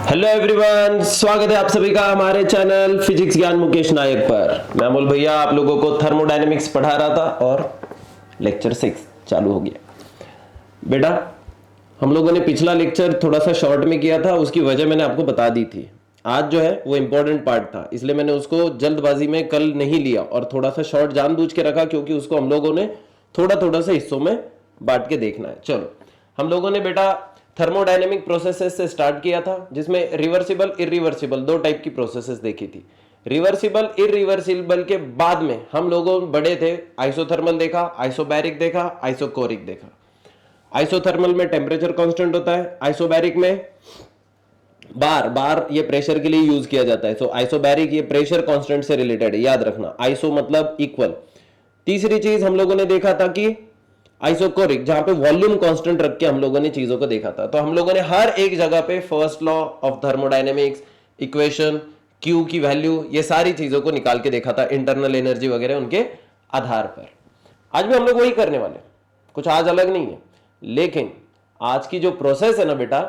Hello everyone, स्वागत है आप सभी का हमारे चैनल फिजिक्स ज्ञान मुकेश नायक पर। मैं अमोल भैया आप लोगों को थर्मोडायनेमिक्स पढ़ा रहा था और लेक्चर 6 चालू हो गया। बेटा, हम लोगों ने पिछला लेक्चर थोड़ा सा शॉर्ट में किया था, उसकी वजह मैंने आपको बता दी थी। आज जो है वो इंपॉर्टेंट पार्ट था, इसलिए मैंने उसको जल्दबाजी में कल नहीं लिया और थोड़ा सा शॉर्ट जानबूझ के रखा, क्योंकि उसको हम लोगों ने थोड़ा थोड़ा सा हिस्सों में बांट के देखना है। चलो, हम लोगों ने बेटा थर्मोडायनेमिक प्रोसेसेस से स्टार्ट किया था, जिसमें रिवर्सिबल इरिवर्सिबल दो टाइप की प्रोसेसेस देखी थी। रिवर्सिबल इरिवर्सिबल के बाद में हम लोगों बड़े थे, आइसोथर्मल देखा, आइसोबैरिक देखा, आइसोकोरिक देखा। आइसोथर्मल में टेम्परेचर कांस्टेंट होता है, आइसोबैरिक में बार ये प्रेशर के लिए यूज किया जाता है। सो आइसोबैरिक ये प्रेशर कांस्टेंट से रिलेटेड है, याद रखना। आइसो मतलब इक्वल। तीसरी चीज हम लोगों ने देखा था कि आइसोकोरिक, जहां पे वॉल्यूम कांस्टेंट रख के हम लोगों ने चीजों को देखा था। तो हम लोगों ने हर एक जगह पे first law of thermodynamics, equation, Q की वैल्यू, ये सारी चीजों को निकाल के देखा था, इंटरनल एनर्जी वगैरह उनके आधार पर। आज भी हम लोग वही करने वाले, कुछ आज अलग नहीं है। लेकिन आज की जो प्रोसेस है ना बेटा,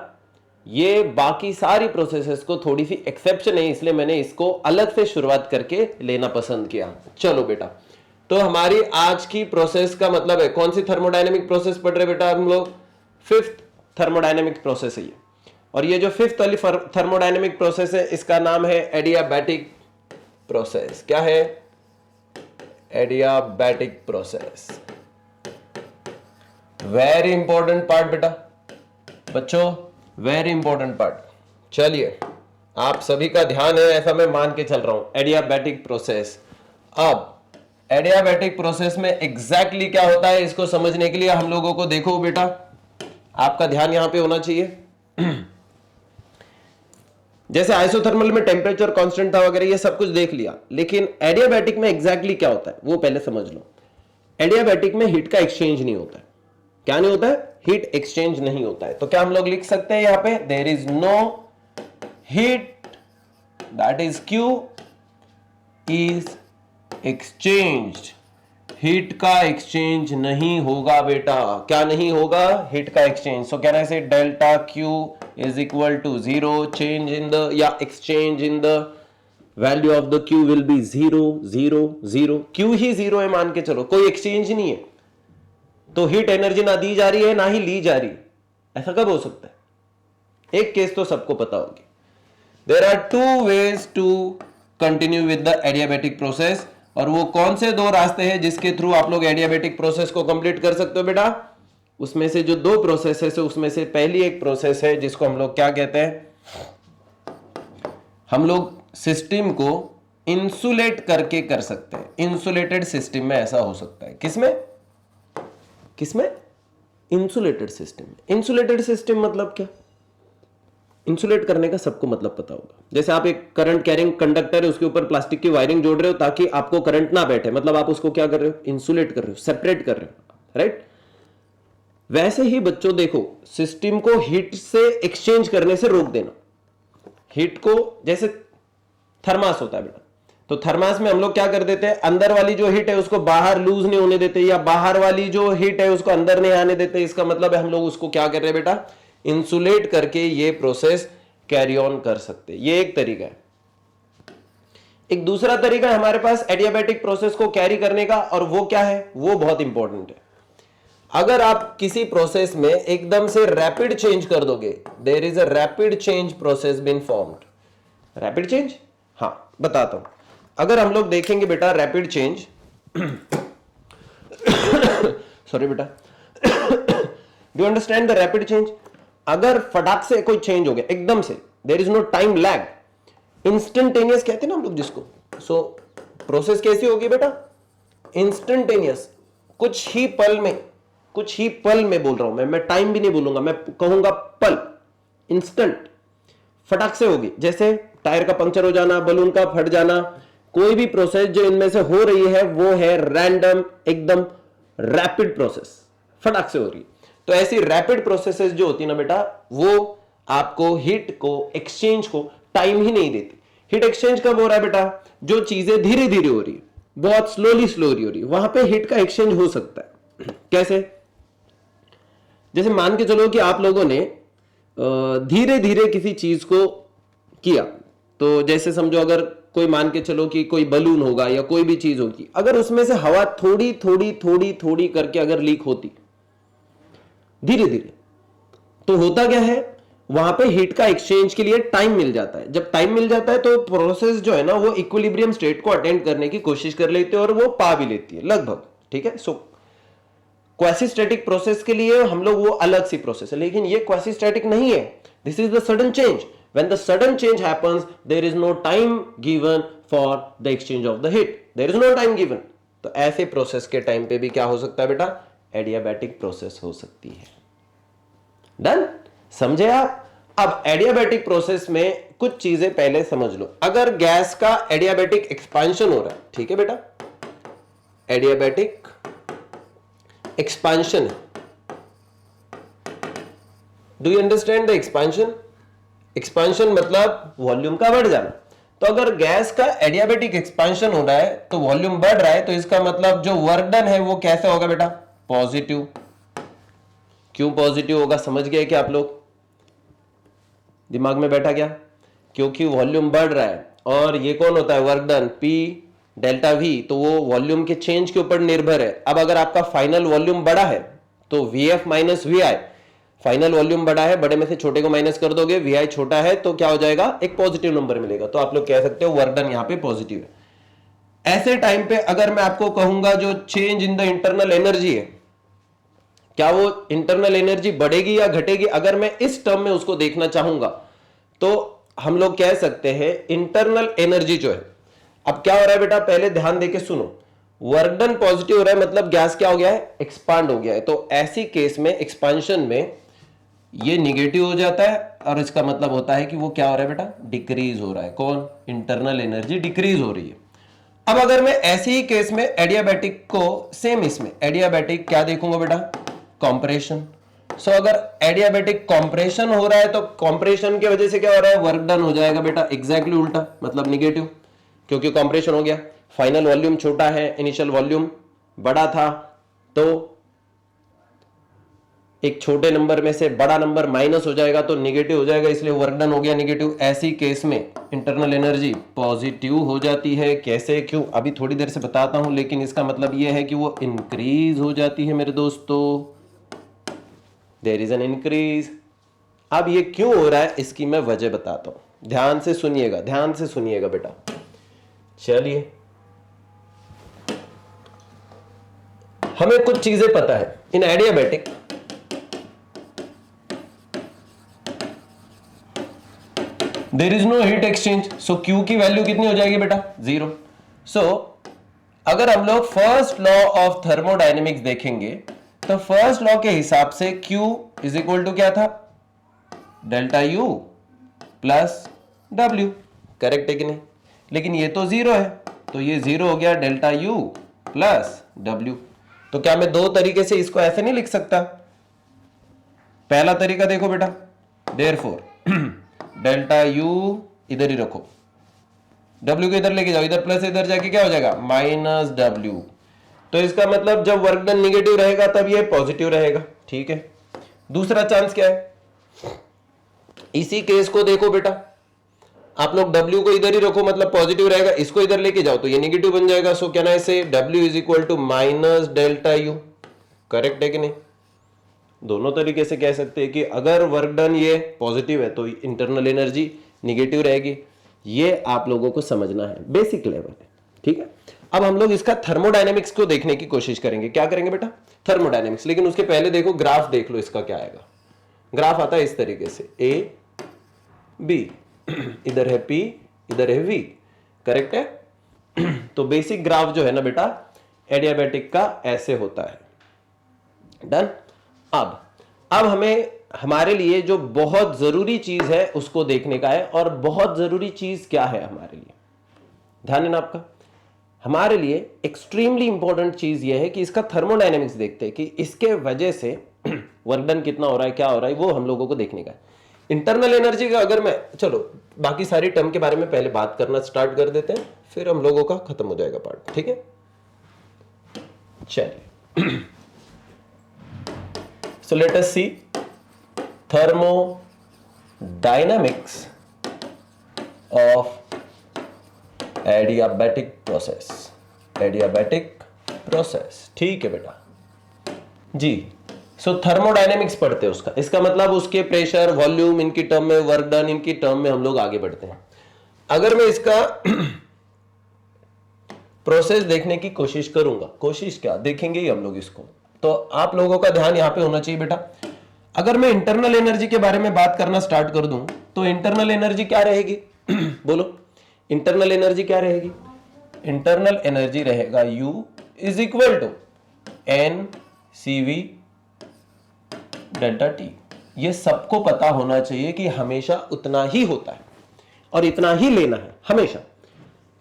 ये बाकी सारी प्रोसेसेस को थोड़ी सी एक्सेप्शन है, इसलिए मैंने इसको अलग से शुरुआत करके लेना पसंद किया। चलो बेटा, तो हमारी आज की प्रोसेस का मतलब है, कौन सी थर्मोडायनेमिक प्रोसेस पढ़ रहे बेटा हम लोग? फिफ्थ थर्मोडायनेमिक प्रोसेस है ये। और ये जो फिफ्थ वाली थर्मोडायनेमिक प्रोसेस है, इसका नाम है एडियाबैटिक प्रोसेस। क्या है? Adiabatic process. Very important part बेटा, बच्चों, वेरी इंपॉर्टेंट पार्ट। चलिए, आप सभी का ध्यान है ऐसा मैं मान के चल रहा हूं। Adiabatic process. अब एडियाबैटिक प्रोसेस में एग्जैक्टली क्या होता है, इसको समझने के लिए हम लोगों को, देखो बेटा, आपका ध्यान यहां पे होना चाहिए। जैसे आइसोथर्मल में टेम्परेचर कांस्टेंट था वगैरह, ये सब कुछ देख लिया, लेकिन एडियाबैटिक में एग्जैक्टली क्या होता है वो पहले समझ लो। एडियाबैटिक में हीट का एक्सचेंज नहीं होता है। क्या नहीं होता है? हीट एक्सचेंज नहीं होता है। तो क्या हम लोग लिख सकते हैं यहां पे? There is no heat, that is Q is exchange. Heat का एक्सचेंज नहीं होगा बेटा। क्या नहीं होगा? हीट का exchange. So can I say delta Q is equal to 0, change in the या exchange in the value of the Q will be 0 0 0। Q ही 0 है मान के चलो, कोई एक्सचेंज नहीं है, तो हीट एनर्जी ना दी जा रही है ना ही ली जा रही। ऐसा कब हो सकता है? एक केस तो सबको पता होगी। There are two ways to continue with the adiabatic process. और वो कौन से दो रास्ते हैं जिसके थ्रू आप लोग एडियाबैटिक प्रोसेस को कंप्लीट कर सकते हो बेटा? उसमें से जो दो प्रोसेस है, उसमें से पहली एक प्रोसेस है जिसको हम लोग क्या कहते हैं, हम लोग सिस्टम को इंसुलेट करके कर सकते हैं। इंसुलेटेड सिस्टम में ऐसा हो सकता है। किसमें? किसमें? इंसुलेटेड सिस्टम में। इंसुलेटेड सिस्टम मतलब क्या? इंसुलेट करने का सबको मतलब पता होगा। जैसे आप एक करंट कैरिंग कंडक्टर है, उसके ऊपर प्लास्टिक की वायरिंग जोड़ रहे हो ताकि आपको करंट ना बैठे, मतलब आप उसको क्या कर रहे हो? इंसुलेट कर रहे हो, सेपरेट कर रहे हो, राइट? वैसे ही बच्चों देखो, सिस्टम को हीट से एक्सचेंज करने से रोक देना। हीट को, जैसे थर्मास होता है बेटा, तो थर्मास में हम लोग क्या कर देते हैं, अंदर वाली जो हीट है उसको बाहर लूज नहीं होने देते, या बाहर वाली जो हीट है उसको अंदर नहीं आने देते। इसका मतलब है हम लोग उसको क्या कर रहे हैं बेटा? इंसुलेट करके ये प्रोसेस कैरी ऑन कर सकते। ये एक तरीका है। एक दूसरा तरीका है हमारे पास एडियाबैटिक प्रोसेस को कैरी करने का, और वो क्या है? वो बहुत इंपॉर्टेंट है। अगर आप किसी प्रोसेस में एकदम से रैपिड चेंज कर दोगे, there is a rapid change process been formed. Rapid change, हां बताता हूं। अगर हम लोग देखेंगे बेटा रैपिड चेंज, सॉरी बेटा, do understand the rapid change? अगर फटाक से कोई चेंज हो गया एकदम से, there is no time lag, instantaneous कहते हैं ना हम लोग जिसको। सो प्रोसेस कैसी होगी बेटा? इंस्टेंटेनियस, कुछ ही पल में, कुछ ही पल में बोल रहा हूं मैं टाइम भी नहीं बोलूंगा, मैं कहूंगा पल, इंस्टेंट, फटाक से होगी। जैसे टायर का पंक्चर हो जाना, बलून का फट जाना, कोई भी प्रोसेस जो इनमें से हो रही है वो है रैंडम, एकदम रैपिड प्रोसेस, फटाक से हो रही है। तो ऐसी रैपिड प्रोसेसेस जो होती है ना बेटा, वो आपको हीट को एक्सचेंज को टाइम ही नहीं देती। हीट एक्सचेंज कब हो रहा है बेटा? जो चीजें धीरे धीरे हो रही है, बहुत स्लोली हो रही है, वहां पे हीट का एक्सचेंज हो सकता है। कैसे? जैसे मान के चलो कि आप लोगों ने धीरे धीरे किसी चीज को किया, तो जैसे समझो अगर कोई मान के चलो कि कोई बलून होगा या कोई भी चीज होगी, अगर उसमें से हवा थोड़ी थोड़ी थोड़ी थोड़ी करके अगर लीक होती धीरे धीरे, तो होता क्या है, वहां पे हीट का एक्सचेंज के लिए टाइम मिल जाता है। जब टाइम मिल जाता है तो प्रोसेस जो है ना वो इक्विलिब्रियम स्टेट को अटेंड करने की कोशिश कर लेती है और वो पा भी लेती है लगभग, ठीक है। सो क्वासीस्टैटिक प्रोसेस के लिए हम लोग वो अलग सी प्रोसेस है, लेकिन ये क्वासीस्टैटिक नहीं है। This is the sudden change. When the sudden change happens there is no time given for the exchange of the heat, there is no time given. तो ऐसे प्रोसेस के टाइम पे भी क्या हो सकता है बेटा, एडियाबैटिक प्रोसेस हो सकती है। डन, समझे आप। अब एडियाबैटिक प्रोसेस में कुछ चीजें पहले समझ लो। अगर गैस का एडियाबैटिक एक्सपांशन हो रहा है, ठीक है बेटा, adiabatic expansion, do you understand the expansion? Expansion मतलब वॉल्यूम का बढ़ जाना। तो अगर गैस का एडियाबैटिक एक्सपांशन हो रहा है तो वॉल्यूम बढ़ रहा है, तो इसका मतलब जो वर्क डन है वो कैसे होगा बेटा, पॉजिटिव। क्यों पॉजिटिव होगा, समझ गए क्या आप लोग? दिमाग में बैठा क्या? क्योंकि वॉल्यूम बढ़ रहा है और ये कौन होता है, work done, P delta we, तो वो वॉल्यूम के चेंज के ऊपर निर्भर है। अब अगर आपका फाइनल वॉल्यूम बड़ा है तो V F minus V I, final volume बड़ा है, बड़े में से छोटे को माइनस कर दोगे, वी आई छोटा है तो क्या हो जाएगा, एक पॉजिटिव नंबर मिलेगा। तो आप लोग कह सकते हो वर्क डन यहां पे पॉजिटिव है। ऐसे टाइम पे अगर मैं आपको कहूंगा जो change in the internal energy है, क्या वो इंटरनल एनर्जी बढ़ेगी या घटेगी, अगर मैं इस टर्म में उसको देखना चाहूंगा तो हम लोग कह सकते हैं इंटरनल एनर्जी जो है। अब क्या हो रहा है बेटा, पहले ध्यान देके सुनो, वर्क डन पॉजिटिव हो रहा है मतलब गैस क्या हो गया है, एक्सपांड हो गया है। तो ऐसी केस में एक्सपांशन में ये निगेटिव हो जाता है और इसका मतलब होता है कि वो क्या हो रहा है बेटा, डिक्रीज हो रहा है। कौन, इंटरनल एनर्जी डिक्रीज हो रही है। अब अगर मैं ऐसे ही केस में एडियाबैटिक को सेम इसमें एडियाबैटिक क्या देखूंगा बेटा, कॉम्प्रेशन। सो अगर एडियाबैटिक कॉम्प्रेशन हो रहा है तो कॉम्प्रेशन की वजह से क्या हो रहा है, वर्क डन हो जाएगा बेटा एग्जैक्टली उल्टा, मतलब निगेटिव, क्योंकि कॉम्प्रेशन हो गया, फाइनल वॉल्यूम छोटा है, इनिशियल वॉल्यूम बड़ा था, तो एक छोटे नंबर में से बड़ा नंबर माइनस हो जाएगा तो निगेटिव हो जाएगा, इसलिए वर्क डन हो गया निगेटिव। ऐसी केस में इंटरनल एनर्जी पॉजिटिव हो जाती है। कैसे, क्यों, अभी थोड़ी देर से बताता हूं, लेकिन इसका मतलब यह है कि वो इंक्रीज हो जाती है मेरे दोस्तों, देयर इज एन इंक्रीज। अब ये क्यों हो रहा है इसकी मैं वजह बताता हूं, ध्यान से सुनिएगा, ध्यान से सुनिएगा बेटा। चलिए, हमें कुछ चीजें पता है in adiabatic, there is no heat exchange, so Q की वैल्यू कितनी हो जाएगी बेटा, 0। सो अगर हम लोग फर्स्ट लॉ ऑफ थर्मोडायनेमिक्स देखेंगे तो फर्स्ट लॉ के हिसाब से Q इज इक्वल टू क्या था, delta U plus W, correct है कि नहीं? लेकिन ये तो 0 है, तो ये 0 हो गया डेल्टा U प्लस W। तो क्या मैं दो तरीके से इसको ऐसे नहीं लिख सकता? पहला तरीका देखो बेटा, देयरफॉर डेल्टा U इधर ही रखो, W को इधर लेके जाओ, इधर प्लस इधर जाके क्या हो जाएगा, माइनस W। तो इसका मतलब जब वर्क डन निगेटिव रहेगा तब ये पॉजिटिव रहेगा, ठीक है। दूसरा चांस क्या है, इसी केस को देखो बेटा, आप लोग W को इधर ही रखो मतलब पॉजिटिव रहेगा, इसको इधर लेके जाओ तो ये निगेटिव बन जाएगा। सो क्या ना से W is equal to minus delta U, correct है कि नहीं? दोनों तरीके से कह सकते हैं कि अगर वर्क डन ये पॉजिटिव है तो इंटरनल एनर्जी निगेटिव रहेगी। ये आप लोगों को समझना है, बेसिक लेवल है, ठीक है। अब हम लोग इसका थर्मोडायनेमिक्स को देखने की कोशिश करेंगे। क्या करेंगे बेटा, थर्मोडायनेमिक्स। लेकिन उसके पहले देखो ग्राफ देख लो, इसका क्या आएगा। ग्राफ आता है इस तरीके से, ए बी, इधर है पी, इधर है वी, करेक्ट है। तो बेसिक ग्राफ जो है ना बेटा एडियाबैटिक का ऐसे होता है। डन। अब हमें हमारे लिए जो बहुत जरूरी चीज है उसको देखने का है, और बहुत जरूरी चीज क्या है हमारे लिए, ध्यान देना आपका। हमारे लिए एक्सट्रीमली इंपॉर्टेंट चीज यह है कि इसका थर्मोडायनेमिक्स देखते हैं कि इसके वजह से वर्क डन कितना हो रहा है, क्या हो रहा है, वो हम लोगों को देखने का है। इंटरनल एनर्जी का अगर मैं, चलो बाकी सारी टर्म के बारे में पहले बात करना स्टार्ट कर देते हैं, फिर हम लोगों का खत्म हो जाएगा पार्ट, ठीक है। चलिए, so let us see thermodynamics of adiabatic process, adiabatic process, ठीक है बेटा जी। सो थर्मोडायनेमिक्स पढ़ते हैं उसका, इसका मतलब उसके प्रेशर, वॉल्यूम, इनकी टर्म में, वर्क डन, इनकी टर्म में हम लोग आगे बढ़ते हैं। अगर मैं इसका प्रोसेस देखने की कोशिश करूंगा, कोशिश क्या देखेंगे ही हम लोग इसको, तो आप लोगों का ध्यान यहां पे होना चाहिए बेटा। अगर मैं इंटरनल एनर्जी के बारे में बात करना स्टार्ट कर दूं तो इंटरनल एनर्जी क्या रहेगी बोलो, इंटरनल एनर्जी क्या रहेगी? इंटरनल एनर्जी रहेगा U is equal to N C V delta T. ये सबको पता होना चाहिए कि हमेशा उतना ही होता है और इतना ही लेना है हमेशा।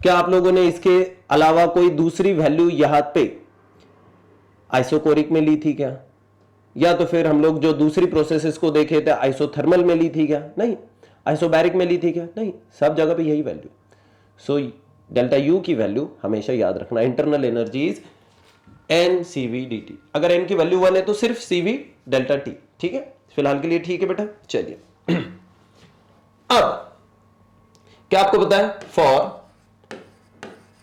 क्या आप लोगों ने इसके अलावा कोई दूसरी वैल्यू यहां पे आइसोकोरिक में ली थी क्या? या तो फिर हम लोग जो दूसरी प्रोसेसेस को देखे थे आइसोथर्मल में ली थी क्या? नहीं। आइसोबैरिक में ली थी क्या? नहीं। सब जगह पे यही वैल्यू। सो डेल्टा यू की वैल्यू हमेशा याद रखना, internal energy is N C V D T. अगर एन की वैल्यू 1 है तो सिर्फ सी वी डेल्टा टी, ठीक है, फिलहाल के लिए ठीक है बेटा। चलिए अब क्या आपको पता है, for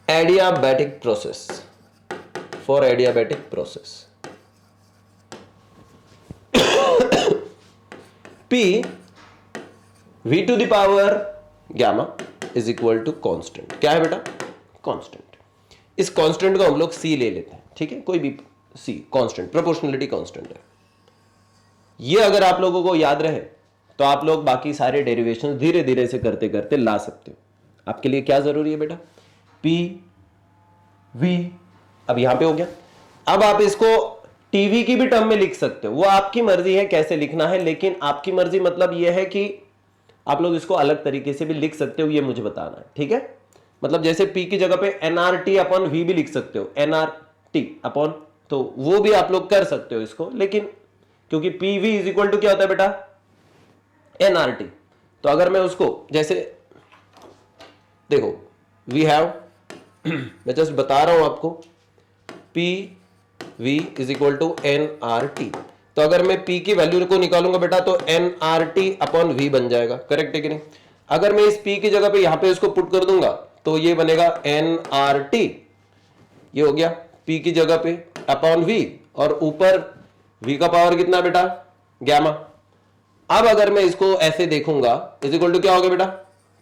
adiabatic process, for adiabatic process P V to the power gamma is equal to constant. क्या है बेटा? कांस्टेंट। इस कांस्टेंट को हम लोग C ले लेते हैं, ठीक है, कोई भी C कांस्टेंट, प्रोपोर्शनलिटी कांस्टेंट है। ये अगर आप लोगों को याद रहे तो आप लोग बाकी सारे डेरिवेशन धीरे धीरे से करते करते ला सकते हो। आपके लिए क्या जरूरी है बेटा? P V, अब यहां पे हो गया। अब आप इसको टीवी की भी टर्म में लिख सकते हो, वो आपकी मर्जी है कैसे लिखना है, लेकिन आपकी मर्जी मतलब यह है कि आप लोग इसको अलग तरीके से भी लिख सकते हो, ये मुझे बताना है, ठीक है। मतलब जैसे P की जगह पे NRT अपॉन V भी लिख सकते हो, NRT अपॉन, तो वो भी आप लोग कर सकते हो इसको, लेकिन क्योंकि PV इज इक्वल टू क्या होता है बेटा? NRT। तो अगर मैं उसको जैसे देखो, वी हैव मैं जस्ट बता रहा हूं आपको, V is equal to NRT। तो अगर मैं P की वैल्यू को निकालूंगा बेटा तो NRT अपॉन V बन जाएगा, करेक्ट है कि नहीं? अगर मैं इस P की जगह पे यहां पे इसको पुट कर दूंगा तो ये बनेगा NRT, ये हो गया P की जगह पे अपॉन V, और ऊपर V का पावर कितना बेटा? गैमा। अब अगर मैं इसको ऐसे देखूंगा इज इक्वल टू क्या हो गया बेटा?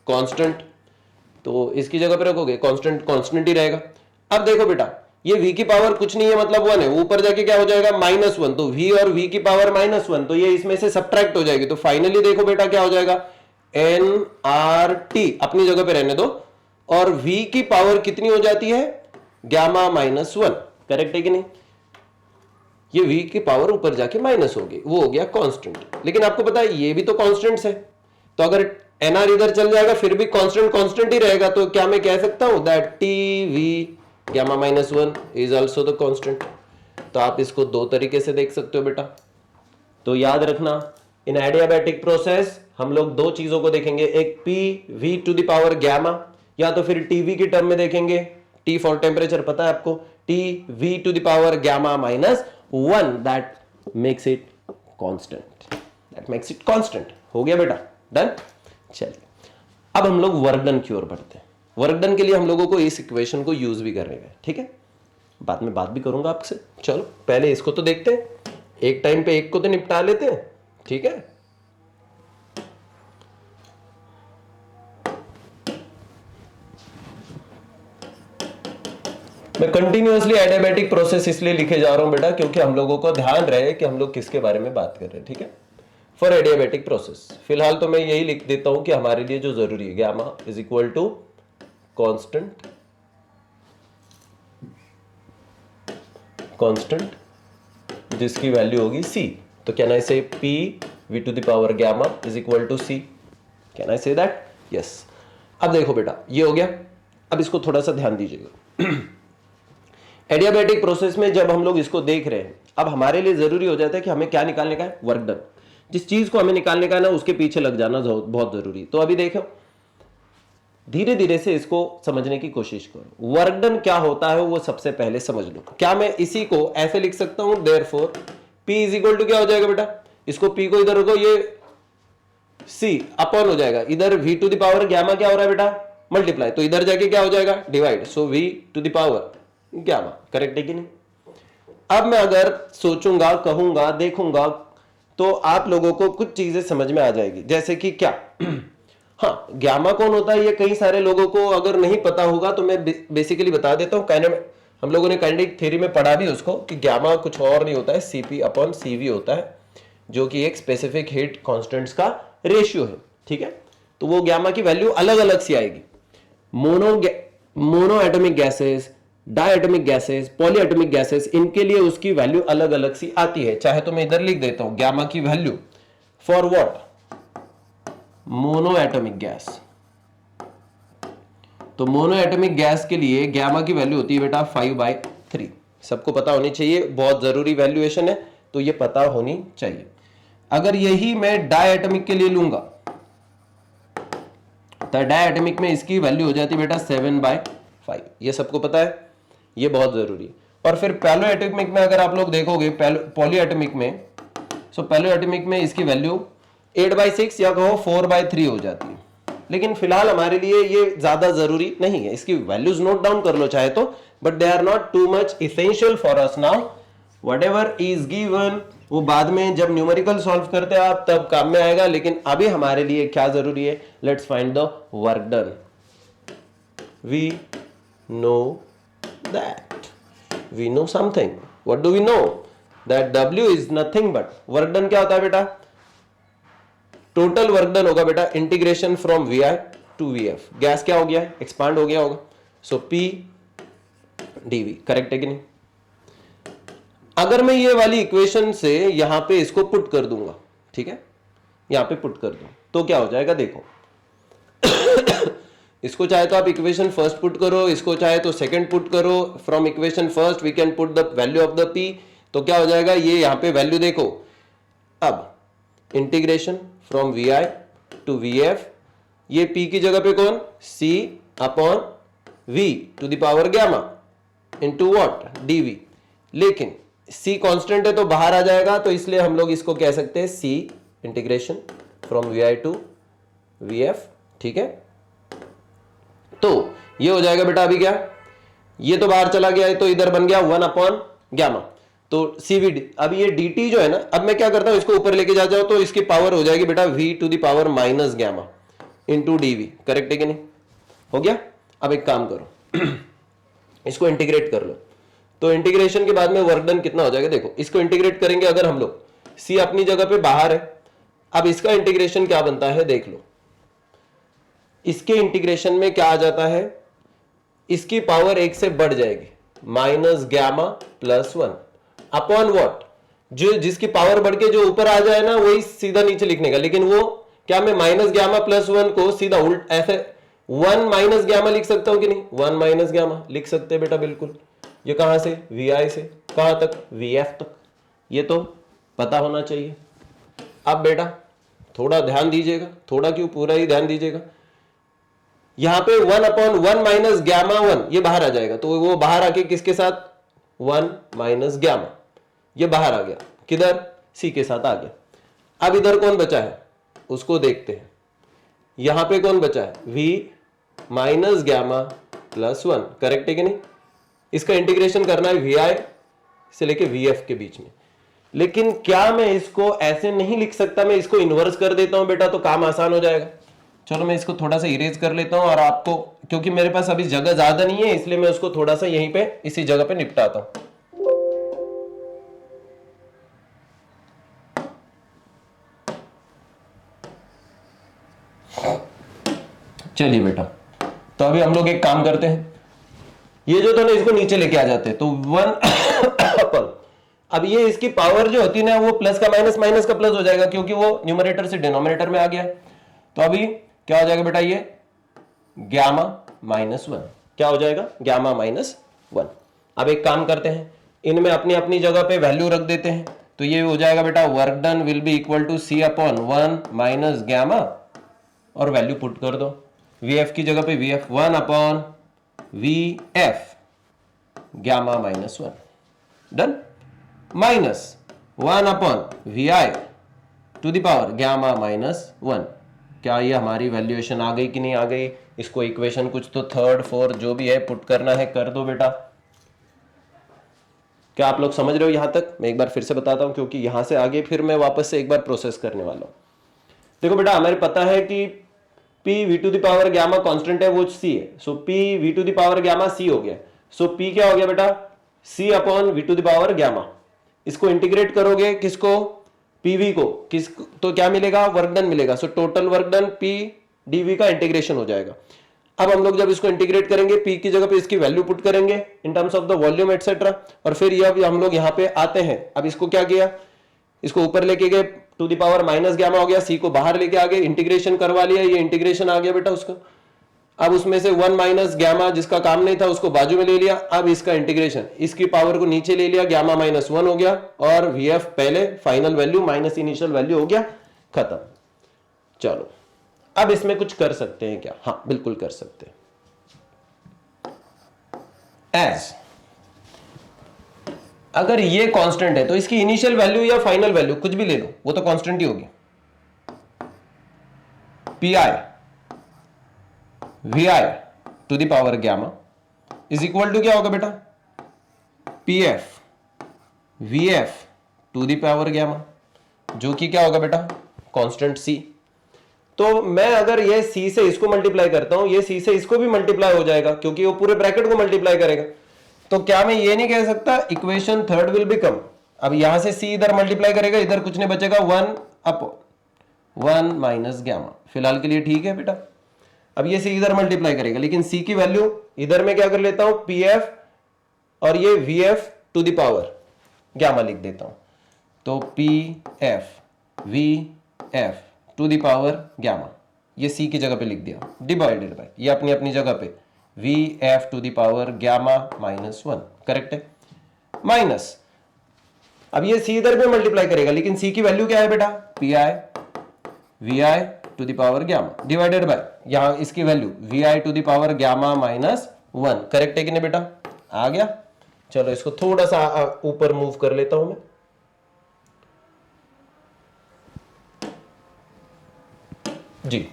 कांस्टेंट। तो इसकी जगह पे रखोगे कांस्टेंट, कांस्टेंट ही रहेगा। अब देखो बेटा, ये V की पावर कुछ नहीं है, मतलब 1 है, ऊपर जाके क्या हो जाएगा? -1। तो V और V की पावर -1, तो ये इसमें से सब्ट्रैक्ट हो जाएगी। तो फाइनली देखो बेटा क्या हो जाएगा? NRT अपनी जगह पे रहने दो, और V की पावर कितनी हो जाती है? गैमा -1, करेक्ट है कि नहीं? ये V की पावर ऊपर जाके माइनस होगी, वो हो गया कांस्टेंट। लेकिन आपको पता है ये भी तो कांस्टेंट्स है, तो अगर NR इधर चल जाएगा फिर भी कांस्टेंट कांस्टेंट ही रहेगा। तो क्या मैं कह सकता हूं that TV gamma -1 is also the constant. तो आप इसको दो तरीके से देख सकते हो बेटा। तो याद रखना, इन एडियाबैटिक प्रोसेस हम लोग दो चीजों को देखेंगे, एक PV to the power gamma, या तो फिर TV की टर्म में देखेंगे, T फॉर टेम्परेचर पता है आपको, TV to the power gamma -1, that makes it constant, that makes it constant. हो गया बेटा, डन। चलिए अब हम लोग वर्क डन की ओर बढ़ते हैं। वर्क डन के लिए हम लोगों को इस इक्वेशन को यूज भी करने हैं, ठीक है, बाद में बात भी करूंगा आपसे। चलो पहले इसको तो देखते हैं, एक टाइम पे एक को तो निपटा लेते हैं, ठीक है। मैं कंटिन्यूअसली एडियाबैटिक प्रोसेस इसलिए लिखे जा रहा हूं बेटा क्योंकि हम लोगों को ध्यान रहे कि हम लोग किसके बारे में बात कर रहे हैं, ठीक है। फॉर एडियाबैटिक प्रोसेस फिलहाल तो मैं यही लिख देता हूं कि हमारे लिए जो जरूरी है, gamma is equal to constant, constant जिसकी वैल्यू होगी C। तो can I say PV to the power gamma is equal to C? Can I say that? Yes. अब देखो बेटा ये हो गया। अब इसको थोड़ा सा ध्यान दीजिएगा। एडियाबैटिक प्रोसेस में जब हम लोग इसको देख रहे हैं, अब हमारे लिए जरूरी हो जाता है कि हमें क्या निकालने का है? Work done. जिस चीज को हमें निकालने का है ना उसके पीछे लग जाना बहुत जरूरी। तो अभी देखो धीरे धीरे से इसको समझने की कोशिश करो। वर्क डन क्या होता है वो सबसे पहले समझ लो। क्या मैं इसी को ऐसे लिख सकता हूं, therefore P is equal to क्या हो जाएगा बेटा? इसको P को इधर रखो, ये सी अपॉन हो जाएगा, इधर v to the power gamma क्या हो रहा है बेटा, मल्टीप्लाई, तो इधर जाके क्या हो जाएगा, divide, so v to the power gamma, correct है कि नहीं। अब मैं अगर सोचूंगा, कहूंगा, देखूंगा, तो आप लोगों को कुछ चीजें समझ में आ जाएगी, जैसे कि क्या हाँ, गैमा कौन होता है ये कई सारे लोगों को अगर नहीं पता होगा तो मैं बेसिकली बता देता हूं। हम लोगों ने काइनेटिक थ्योरी में पढ़ा भी उसको कि गैमा कुछ और नहीं होता है, सीपी अपॉन सीवी होता है, जो कि एक स्पेसिफिक हीट कांस्टेंट्स का रेशियो है, ठीक है। तो वो गैमा की वैल्यू अलग अलग सी आएगी। Mono atomic gases, diatomic gases, polyatomic gases, इनके लिए उसकी वैल्यू अलग अलग सी आती है। चाहे तो मैं इधर लिख देता हूं गैमा की value for what, mono atomic gas. तो मोनो एटॉमिक गैस के लिए गैमा की वैल्यू होती है बेटा 5/3। सबको पता होनी चाहिए, बहुत जरूरी वैल्यूएशन है, तो ये पता होनी चाहिए। अगर यही मैं डायटॉमिक के लिए लूंगा तो डायटॉमिक में इसकी वैल्यू हो जाती है बेटा 7/5। ये सबको पता है, ये बहुत जरूरी है। और फिर पैलोएटॉमिक में अगर आप लोग देखोगे, पॉलीएटॉमिक में, सो पैलोएटॉमिक में इसकी वैल्यू 8/6 या कहो 4/3 हो जाती है। लेकिन फिलहाल हमारे लिए ये ज्यादा जरूरी नहीं है, इसकी वैल्यूज नोट डाउन कर लो चाहे तो, but they are not too much essential for us now. Whatever is given वो बाद में जब न्यूमेरिकल सॉल्व करते हैं आप तब काम में आएगा, लेकिन अभी हमारे लिए क्या जरूरी है, let's find the work done. We know that, we know something. What do we know, that W is nothing but, work done क्या होता है बेटा, टोटल वर्क डन होगा बेटा integration from VI to VF। Gas क्या हो गया, expand हो गया होगा, सो P dV, करेक्ट है कि नहीं। अगर मैं ये वाली इक्वेशन से यहां पे इसको पुट कर दूंगा, ठीक है, यहां पे पुट कर दूं तो क्या हो जाएगा, देखो इसको चाहे तो आप इक्वेशन फर्स्ट पुट करो, इसको चाहे तो सेकंड पुट करो। From equation first we can put the value of the P, तो क्या हो जाएगा, ये यहां पे वैल्यू देखो, अब integration from VI to VF, ये P की जगह पे कौन, C upon V to the power gamma into what, dV। लेकिन C कांस्टेंट है तो बाहर आ जाएगा, तो इसलिए हम लोग इसको कह सकते हैं C integration from VI to VF, ठीक है। तो ये हो जाएगा बेटा, अभी क्या, ये तो बाहर चला गया है, तो इधर बन गया 1 अपॉन गैमा, तो CVD। अब ये DT जो है ना, अब मैं क्या करता हूं, इसको ऊपर लेके जा जाओ तो इसकी पावर हो जाएगी बेटा V to the power minus gamma into DV, correct है कि नहीं, हो गया। अब एक काम करो इसको इंटीग्रेट कर लो, तो इंटीग्रेशन के बाद में वर्क डन कितना हो जाएगा, देखो इसको इंटीग्रेट करेंगे अगर हम लोग, C अपनी जगह पे बाहर है, अब इसका इंटीग्रेशन क्या बनता है देख लो, इसके इंटीग्रेशन में क्या आ जाता है, इसकी पावर 1 से बढ़ जाएगी, minus gamma plus 1 upon what, जो जिसकी पावर बढ़ के जो ऊपर आ जाए ना वही सीधा नीचे लिखने का। लेकिन वो क्या मैं माइनस गैमा प्लस 1 को सीधा उल्ट ऐसे 1 माइनस गैमा लिख सकता हूं कि नहीं, 1 माइनस गैमा लिख सकते हैं बेटा, बिल्कुल। ये कहां से, VI से कहां तक, VF तक, ये तो पता होना चाहिए। अब बेटा थोड़ा ध्यान दीजिएगा, थोड़ा क्यों, पूरा ही ध्यान दीजिएगा। यहां पे 1 अपॉन 1 माइनस गैमा 1 ये बाहर आ जाएगा, तो वो बाहर आके किसके साथ, 1 माइनस गैमा, ये बाहर आ गया, किधर, C के साथ आ गया। अब इधर कौन बचा है उसको देखते हैं, यहां पे कौन बचा है, V minus gamma plus 1, correct है कि नहीं। इसका इंटीग्रेशन करना है VI से लेके VF के बीच में। लेकिन क्या मैं इसको ऐसे नहीं लिख सकता, मैं इसको इन्वर्स कर देता हूं बेटा, तो काम आसान हो जाएगा। चलो मैं इसको थोड़ा सा इरेज कर लेता हूं, और आपको, क्योंकि मेरे पास अभी जगह ज्यादा नहीं है, इसलिए मैं उसको थोड़ा सा यहीं पे इसी जगह पे निपटाता हूं। चलिए बेटा, तो अभी हम लोग एक काम करते हैं, ये जो था ना इसको नीचे लेके आ जाते हैं, तो 1 अब ये इसकी पावर जो होती है ना वो प्लस का माइनस, माइनस का प्लस हो जाएगा, क्योंकि वो न्यूमरेटर से डिनोमिनेटर में आ गया। तो अभी क्या हो जाएगा बेटा, ये गैमा माइनस 1, क्या हो जाएगा, गैमा माइनस 1। अब एक काम करते हैं, इनमें अपनी अपनी जगह पे वैल्यू रख देते हैं, तो ये हो जाएगा बेटा work done will be equal to C upon 1 minus gamma, और वैल्यू पुट कर दो, VF की जगह पे VF 1 upon VF gamma minus 1, done, minus 1 upon VI to the power gamma minus 1। क्या ये हमारी वैल्यूएशन आ गई कि नहीं आ गई? इसको इक्वेशन कुछ तो थर्ड फोर्थ जो भी है पुट करना है, कर दो बेटा। क्या आप लोग समझ रहे हो यहां तक? मैं एक बार फिर से बताता हूं, क्योंकि यहां से आगे फिर मैं वापस से एक बार प्रोसेस करने वाला हूं। देखो बेटा, हमें पता है कि P V to the power gamma constant है, वो सी है। So P V to the power gamma C हो गया। सो पी क्या हो गया बेटा? C upon V to the power gamma. इसको इंटीग्रेट करोगे किसको? पीवी को। किस तो क्या मिलेगा? वर्क डन मिलेगा। So total work done P DV का इंटीग्रेशन हो जाएगा। अब हम लोग जब इसको इंटीग्रेट करेंगे, पी की जगह पे इसकी वैल्यू पुट करेंगे in terms of the volume etcetera, और फिर ये अब हम लोग यहाँ पे आते हैं। अब इसको क्या किया? इसको ऊपर लेके गए, to the power minus gamma हो गया, सी को बाहर लेके आ गए, इंटीग्रेशन करवा लिया, ये इंटीग्रेशन आ गया बेटा उसका। अब उसमें से 1 माइनस गामा जिसका काम नहीं था उसको बाजू में ले लिया। अब इसका इंटीग्रेशन, इसकी पावर को नीचे ले लिया, गामा माइनस 1 हो गया, और वीएफ पहले final value minus initial value हो गया, खत्म। चलो अब इसमें कुछ कर सकते हैं क्या? हाँ बिल्कुल कर सकते हैं। एज अगर ये कांस्टेंट है तो इसकी इनिशियल वैल्यू या फाइनल वैल्यू कुछ भी ले लो, वो तो कांस्टेंट ही होगी। P I V I to the power gamma is equal to क्या होगा बेटा? P F V F to the power gamma, जो कि क्या होगा बेटा? Constant C. तो मैं अगर ये सी से इसको मल्टीप्लाई करता हूं, ये सी से इसको भी मल्टीप्लाई हो जाएगा, क्योंकि वो पूरे ब्रैकेट को मल्टीप्लाई करेगा। तो क्या मैं ये नहीं कह सकता इक्वेशन थर्ड विल बिकम, अब यहां से सी इधर मल्टीप्लाई करेगा, इधर कुछ नहीं बचेगा, 1 अपॉन 1 माइनस गामा। फिलहाल के लिए ठीक है बेटा। अब ये सी इधर मल्टीप्लाई करेगा, लेकिन सी की वैल्यू इधर में क्या कर लेता हूं? पी एफ और ये we F to the power gamma लिख देता हूं। तो P F V F to the power gamma, ये सी की जगह पे लिख दिया, डिवाइडेड बाय ये अपनी अपनी जगह पे we F to the power gamma minus 1, correct है? माइनस, अब ये सी इधर पे मल्टीप्लाई करेगा, लेकिन सी की वैल्यू क्या है बेटा? P I V I to the power gamma divided by यहां इसकी value V I to the power gamma minus 1, correct है कि नहीं बेटा? आ गया। चलो इसको थोड़ा सा ऊपर मूव कर लेता हूं मैं। जी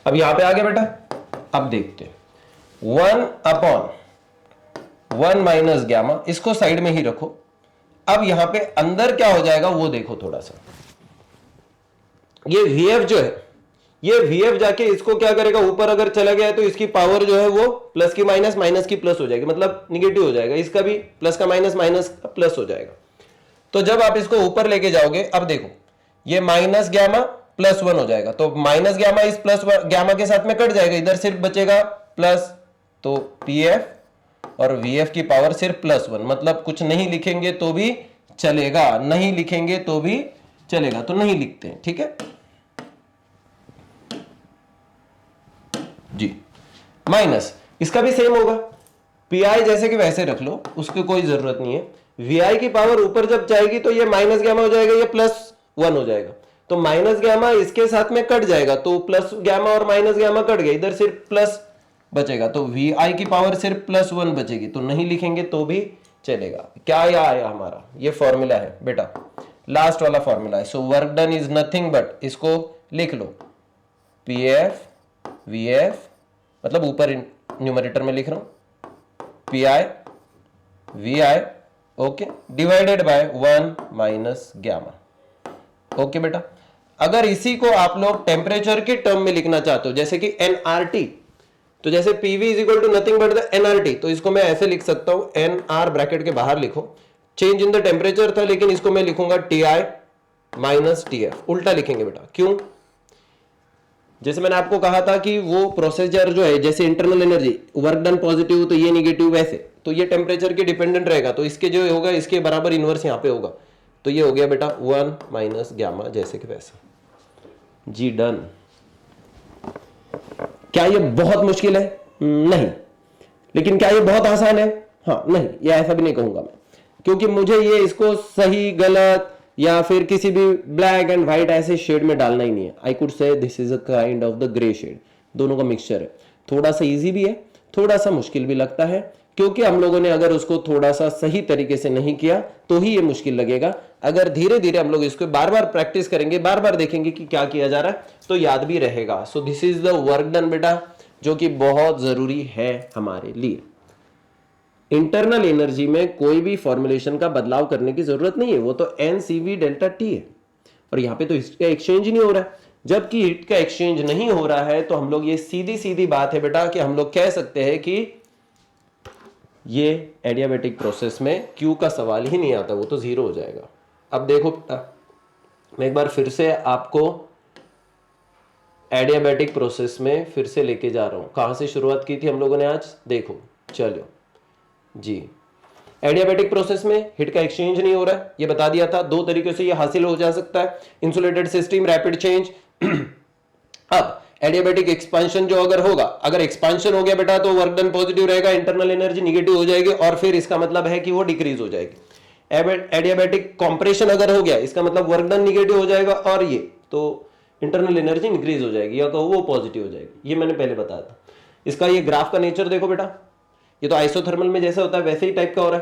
अब यहां पे आ गया बेटा। अब देखते हैं 1 अपॉन 1 माइनस गामा, इसको साइड में ही रखो। अब यहां पे अंदर क्या हो जाएगा वो देखो थोड़ा सा। ये वीएफ जो है, ये वीएफ जाके इसको क्या करेगा? ऊपर अगर चला गया है तो इसकी पावर जो है वो प्लस की माइनस, माइनस की प्लस हो जाएगी, मतलब निगेटिव हो जाएगा। इसका भी प्लस का माइनस, माइनस का प्लस हो जाएगा। तो जब आप इसको ऊपर लेके जाओगे, अब देखो ये माइनस गामा प्लस 1 हो जाएगा, तो माइनस गामा इस प्लस गामा के साथ में कट जाएगा, इधर सिर्फ बचेगा प्लस। तो पी एफ और वी एफ की पावर सिर्फ प्लस 1, मतलब कुछ नहीं लिखेंगे तो भी चलेगा, नहीं लिखेंगे तो भी चलेगा, तो नहीं लिखते हैं, ठीक है जी। माइनस इसका भी सेम होगा, पी आई जैसे कि वैसे रख लो, उसकी कोई जरूरत नहीं है। वी आई की पावर ऊपर जब जाएगी तो ये माइनस गामा हो जाएगा, ये प्लस 1 हो जाएगा। तो माइनस गामा इसके साथ में कट जाएगा, तो प्लस गामा और माइनस गामा कट गए, इधर सिर्फ प्लस बचेगा, तो वी आई की पावर सिर्फ प्लस 1 बचेगी, तो नहीं लिखेंगे तो भी चलेगा। क्या यह आया हमारा? ये फॉर्मूला है बेटा, लास्ट वाला फॉर्मूला है। So work done is nothing but, इसको लिख लो पी एफ वी एफ, मतलब ऊपर न्यूमरेटर में लिख रहा हूं P I V I, okay, divided by 1 minus gamma. Okay बेटा, अगर इसी को आप लोग टेम्परेचर के टर्म में लिखना चाहते हो, जैसे कि एनआरटी, तो जैसे PV is equal to nothing but the NRT, तो इसको मैं ऐसे लिख सकता हूं, एनआर ब्रैकेट के बाहर लिखो, चेंज इन द टेम्परेचर था, लेकिन इसको मैं लिखूंगा T I minus T F, उल्टा लिखेंगे बेटा। क्यों? जैसे मैंने आपको कहा था कि वो प्रोसीजर जो है, जैसे internal energy work done positive तो ये निगेटिव, वैसे तो ये टेम्परेचर के डिपेंडेंट रहेगा, तो इसके जो होगा इसके बराबर इनवर्स यहाँ पे होगा, तो ये हो गया बेटा 1 माइनस गामा, जैसे कि वैसा जी। डन। क्या ये बहुत मुश्किल है? नहीं। लेकिन क्या ये बहुत आसान है? हाँ नहीं, ये ऐसा भी नहीं कहूंगा मैं, क्योंकि मुझे ये इसको सही गलत या फिर किसी भी ब्लैक एंड व्हाइट ऐसे शेड में डालना ही नहीं है। I could say this is a kind of the grey shade, दोनों का मिक्सचर है। थोड़ा सा इजी भी है, थोड़ा सा मुश्किल भी लगता है, क्योंकि हम लोगों ने अगर उसको थोड़ा सा सही तरीके से नहीं किया तो ही ये मुश्किल लगेगा। अगर धीरे धीरे हम लोग इसको बार बार प्रैक्टिस करेंगे, बार बार देखेंगे कि क्या किया जा रहा है, तो याद भी रहेगा। So this is the work done बेटा, जो कि बहुत जरूरी है हमारे लिए। इंटरनल एनर्जी में कोई भी फॉर्मुलेशन का बदलाव करने की जरूरत नहीं है, वो तो NCV डेल्टा T है। और यहां पे तो इसका एक्सचेंज ही नहीं हो रहा है। जबकि हीट का एक्सचेंज नहीं हो रहा है तो हम लोग, ये सीधी सीधी बात है बेटा कि हम लोग कह सकते हैं कि ये एडियाबैटिक प्रोसेस में Q का सवाल ही नहीं आता, वो तो जीरो हो जाएगा। अब देखो बेटा, मैं एक बार फिर से आपको एडियाबैटिक प्रोसेस में फिर से लेके जा रहा हूं। कहां से शुरुआत की थी हम लोगों ने आज, देखो चलो जी। एडियाबैटिक प्रोसेस में हीट का एक्सचेंज नहीं हो रहा है, ये बता दिया था। दो तरीके से ये हासिल हो जा सकता है, इंसुलेटेड सिस्टम, रैपिड चेंज। अब एडियाबैटिक एक्सपांशन जो अगर होगा, अगर एक्सपांशन हो गया बेटा तो वर्क डन पॉजिटिव रहेगा, इंटरनल एनर्जी निगेटिव हो जाएगी, और फिर इसका मतलब है कि वो डिक्रीज हो जाएगी। एडियाबैटिक कंप्रेशन अगर हो गया, इसका मतलब वर्क डन निगेटिव हो जाएगा, और ये तो इंटरनल एनर्जी इंक्रीज हो जाएगी, या कहो वो पॉजिटिव हो जाएगी। ये मैंने पहले बताया था। इसका ये ग्राफ का नेचर देखो बेटा, ये तो आइसोथर्मल में जैसे होता है वैसे ही टाइप का हो रहा